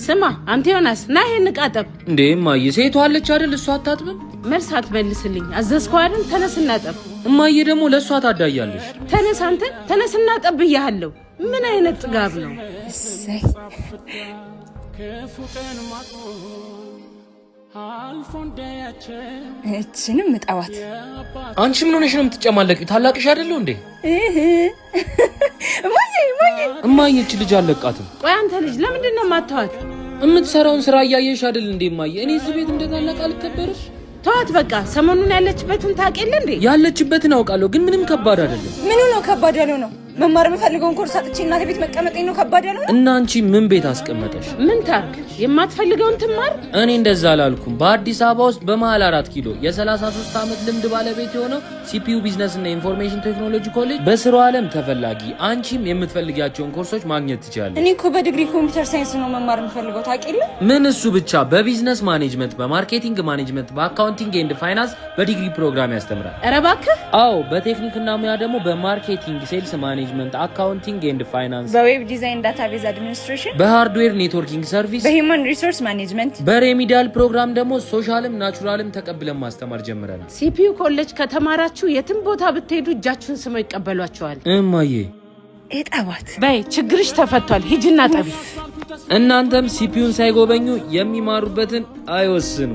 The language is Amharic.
ስማ አንተ ዮናስ ና ይሄን ቃጠብ እንዴ እማዬ ሴቷ አለች አይደል እሷ አታጥብም መልስ አትመልስልኝ አዘዝከው አይደል ተነስና ጠብ እማዬ ደግሞ ለሷ ታዳያለሽ ተነስ አንተ ተነስና ጠብ ይያለው ምን አይነት ጥጋብ ነው እሰይ እቺንም መጣዋት አንቺ ምን ሆነሽ ነው የምትጨማለቂ ታላቅሽ አይደለው እንዴ እማዬ እቺ ልጅ አለቃትም ቆይ አንተ ልጅ ለምንድን ነው ማታዋት የምትሰራውን ስራ ያያየሽ አይደል እንዴ እማዬ እኔ እዚህ ቤት እንደታላቅ አልከበርሽ ተዋት በቃ ሰሞኑን ያለችበትን ታውቂለ እንዴ ያለችበትን አውቃለሁ ግን ምንም ከባድ አይደለም ምኑ ነው ከባድ ያለው ነው መማር የምፈልገውን ኮርስ አጥቼ እናቴ ቤት መቀመጤ ነው ከባድ ያለው እና አንቺ ምን ቤት አስቀመጠሽ ምን ታርክ የማትፈልገውን ትማር እኔ እንደዛ አላልኩም በአዲስ አበባ ውስጥ በመሃል 4 ኪሎ የ33 ዓመት ልምድ ባለቤት የሆነው ሲፒዩ ቢዝነስ እና ኢንፎርሜሽን ቴክኖሎጂ ኮሌጅ በስራው ዓለም ተፈላጊ አንቺም የምትፈልጊያቸውን ኮርሶች ማግኘት ትችላለሽ እኔ እኮ በዲግሪ ኮምፒውተር ሳይንስ ነው መማር የምፈልገው ታውቂለ ምን እሱ ብቻ በቢዝነስ ማኔጅመንት በማርኬቲንግ ማኔጅመንት በአካውንቲንግ ኤንድ ፋይናንስ በዲግሪ ፕሮግራም ያስተምራል ኧረ እባክህ አዎ በቴክኒክና ሙያ ደግሞ በማርኬቲንግ ሴልስ ማኔጅመንት አካውንቲንግ ኤንድ ፋይናንስ በዌብ ዲዛይን ዳታቤዝ አድሚኒስትሬሽን በሃርድዌር ኔትወርኪንግ ሰርቪስ በሂውማን ሪሶርስ ማኔጅመንት በሬሚዲያል ፕሮግራም ደግሞ ሶሻልም ናቹራልም ተቀብለን ማስተማር ጀምረናል ሲፒዩ ኮሌጅ ከተማራችሁ የትም ቦታ ብትሄዱ እጃችሁን ስመው ይቀበሏችኋል እማዬ እጣባት በይ ችግርሽ ተፈቷል ሂጂና ጠቢ እናንተም ሲፒዩን ሳይጎበኙ የሚማሩበትን አይወስኑ